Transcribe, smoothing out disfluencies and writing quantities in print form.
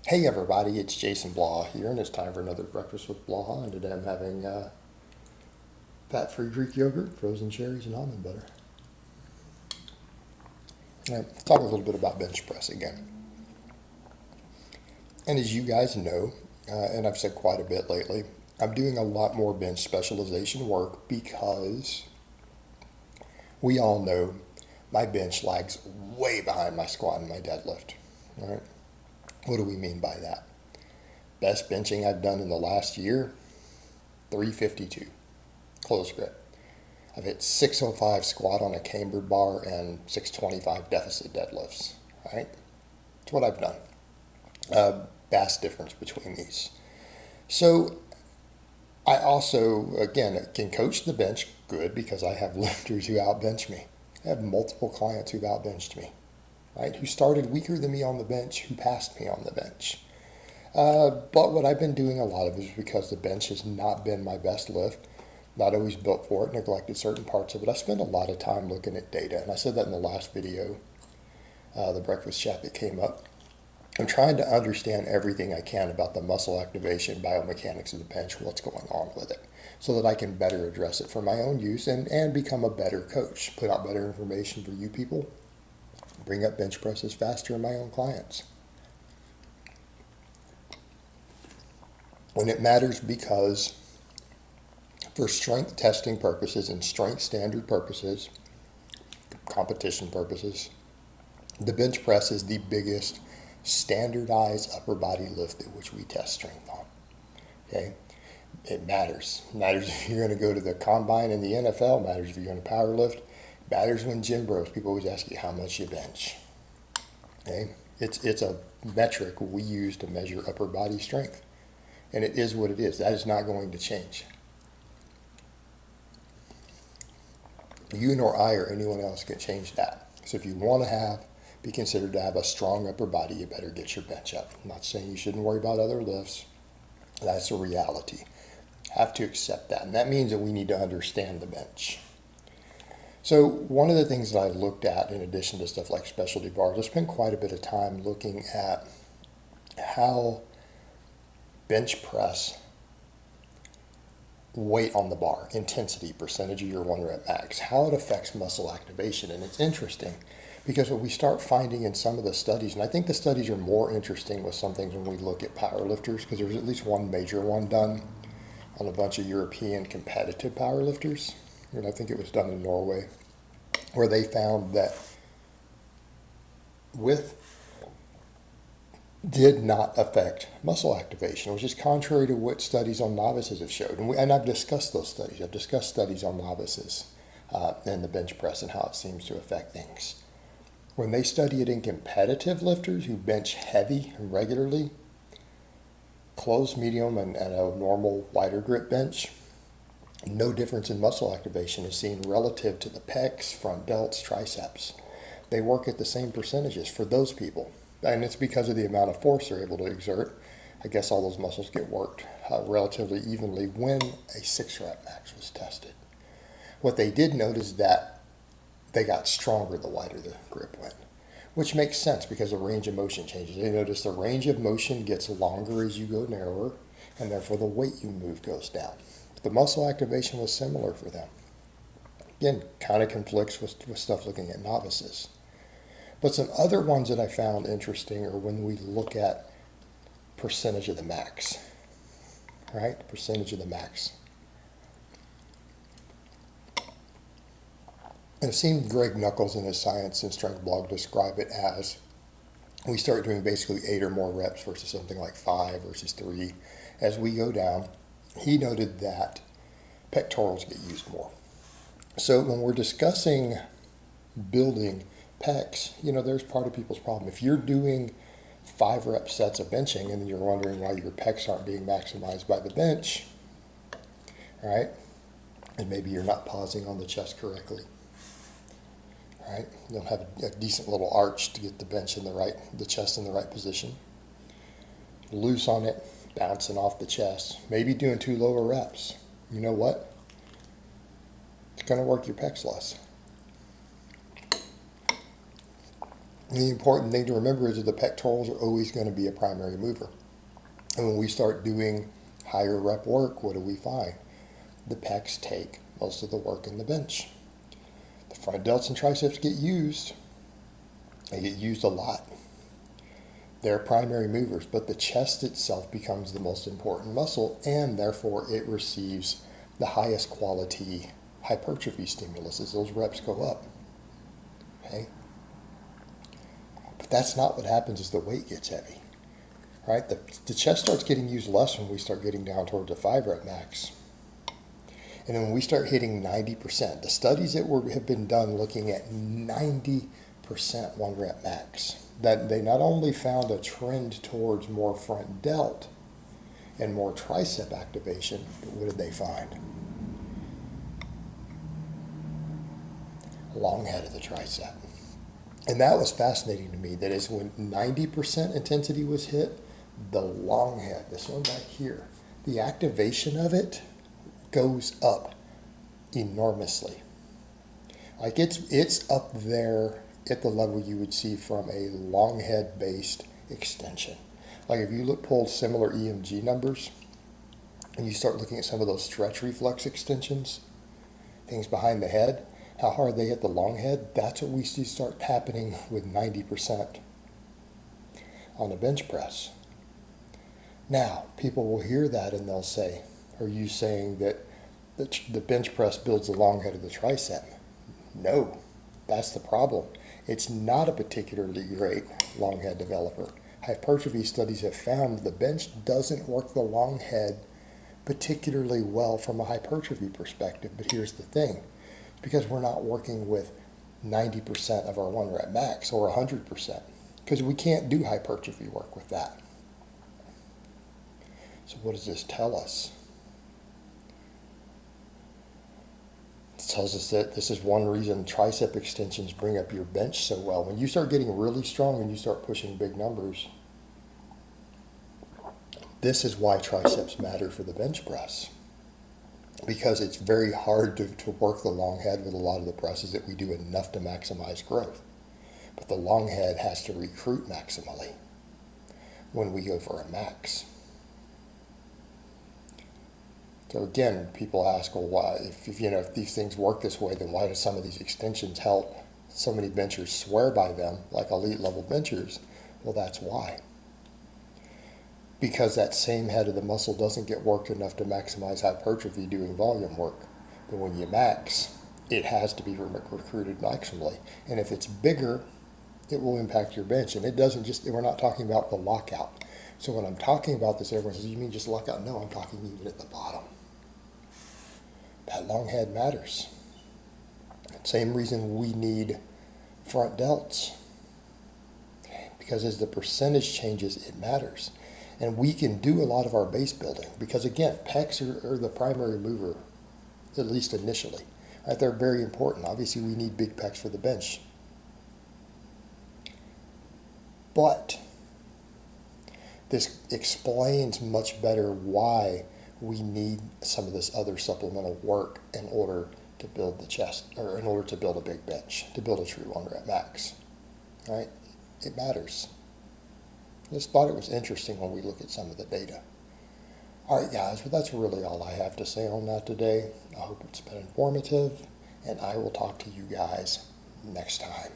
Hey everybody, it's Jason Blaha here, and it's time for another Breakfast with Blaha. And today I'm having fat-free Greek yogurt, frozen cherries, and almond butter. Let's talk a little bit about bench press again. And as you guys know, and I've said quite a bit lately, I'm doing a lot more bench specialization work because we all know my bench lags way behind my squat and my deadlift. All right? What do we mean by that? Best benching I've done in the last year, 352, close grip. I've hit 605 squat on a cambered bar and 625 deficit deadlifts. Right? That's what I've done. Vast difference between these. So I also, again, can coach the bench good because I have lifters who outbench me. I have multiple clients who've outbenched me, right? Who started weaker than me on the bench, who passed me on the bench. But what I've been doing a lot of is because the bench has not been my best lift, not always built for it, neglected certain parts of it. I spend a lot of time looking at data, and I said that in the last video, the breakfast chat that came up. I'm trying to understand everything I can about the muscle activation, biomechanics of the bench, what's going on with it, so that I can better address it for my own use and become a better coach, put out better information for you people, bring up bench presses faster in my own clients. When it matters because for strength testing purposes and strength standard purposes, competition purposes, the bench press is the biggest standardized upper body lift at which we test strength on. Okay? It matters. It matters if you're going to go to the combine in the NFL, it matters if you're going to power lift, it matters when gym bros, people always ask you how much you bench. Okay? It's a metric we use to measure upper body strength. And it is what it is. That is not going to change. You nor I or anyone else can change that. So if you want to be considered to have a strong upper body, you better get your bench up. I'm not saying you shouldn't worry about other lifts. That's a reality. Have to accept that. And that means that we need to understand the bench. So one of the things that I looked at, in addition to stuff like specialty bars, I spent quite a bit of time looking at how bench press weight on the bar, intensity, percentage of your 1 rep max, how it affects muscle activation. And it's interesting because what we start finding in some of the studies, and I think the studies are more interesting with some things when we look at powerlifters, because there's at least one major one done on a bunch of European competitive powerlifters, and I think it was done in Norway, where they found that did not affect muscle activation, which is contrary to what studies on novices have showed. And I've discussed those studies. I've discussed studies on novices and the bench press and how it seems to affect things. When they study it in competitive lifters who bench heavy and regularly, closed, medium, and a normal wider grip bench, no difference in muscle activation is seen relative to the pecs, front delts, triceps. They work at the same percentages for those people. And it's because of the amount of force they're able to exert. I guess all those muscles get worked relatively evenly when a 6 rep max was tested. What they did notice is that they got stronger the wider the grip went, which makes sense because the range of motion changes. They notice the range of motion gets longer as you go narrower, and therefore the weight you move goes down. The muscle activation was similar for them. Again, kind of conflicts with stuff looking at novices. But some other ones that I found interesting are when we look at percentage of the max, right? Percentage of the max. And I've seen Greg Nuckols in his Science and Strength blog describe it as we start doing basically 8 or more reps versus something like 5 versus 3. As we go down, he noted that pectorals get used more. So when we're discussing building pecs, there's part of people's problem. If you're doing 5 rep sets of benching and then you're wondering why your pecs aren't being maximized by the bench, right? And maybe you're not pausing on the chest correctly, right? You don't have a decent little arch to get the bench in the chest in the right position. Loose on it, bouncing off the chest, maybe doing 2 lower reps. You know what? It's going to work your pecs less. And the important thing to remember is that the pectorals are always going to be a primary mover. And when we start doing higher rep work, what do we find? The pecs take most of the work in the bench. The front delts and triceps get used. They get used a lot. They're primary movers, but the chest itself becomes the most important muscle, and therefore it receives the highest quality hypertrophy stimulus as those reps go up. Okay? But that's not what happens as the weight gets heavy. Right? The chest starts getting used less when we start getting down towards the 5 rep max. And then when we start hitting 90%, the studies that have been done looking at 90% 1 rep max, that they not only found a trend towards more front delt and more tricep activation, but what did they find? Long head of the tricep. And that was fascinating to me. That is, when 90% intensity was hit, the long head, this one back here, the activation of it goes up enormously. Like it's up there at the level you would see from a long head based extension. Like if you pull similar EMG numbers and you start looking at some of those stretch reflex extensions, things behind the head, how hard they hit the long head, that's what we see start happening with 90% on a bench press. Now, people will hear that and they'll say, are you saying that the bench press builds the long head of the tricep? No, that's the problem. It's not a particularly great long head developer. Hypertrophy studies have found the bench doesn't work the long head particularly well from a hypertrophy perspective. But here's the thing. It's because we're not working with 90% of our 1 rep max or 100%, because we can't do hypertrophy work with that. So what does this tell us? It tells us that this is one reason tricep extensions bring up your bench so well. When you start getting really strong and you start pushing big numbers, this is why triceps matter for the bench press. Because it's very hard to work the long head with a lot of the presses that we do enough to maximize growth. But the long head has to recruit maximally when we go for a max. So again, people ask, well, why, if these things work this way, then why do some of these extensions help? So many benchers swear by them, like elite level benchers. Well, that's why. Because that same head of the muscle doesn't get worked enough to maximize hypertrophy doing volume work. But when you max, it has to be recruited maximally. And if it's bigger, it will impact your bench. And it doesn't we're not talking about the lockout. So when I'm talking about this, everyone says, you mean just lockout? No, I'm talking even at the bottom. That long head matters. Same reason we need front delts. Because as the percentage changes, it matters. And we can do a lot of our base building. Because again, pecs are the primary mover, at least initially. Right? They're very important. Obviously, we need big pecs for the bench. But this explains much better why we need some of this other supplemental work in order to build the chest, or in order to build a big bench, to build a true 1 rep max. Right? It matters. Just thought it was interesting when we look at some of the data. All right, guys, well, that's really all I have to say on that today. I hope it's been informative, and I will talk to you guys next time.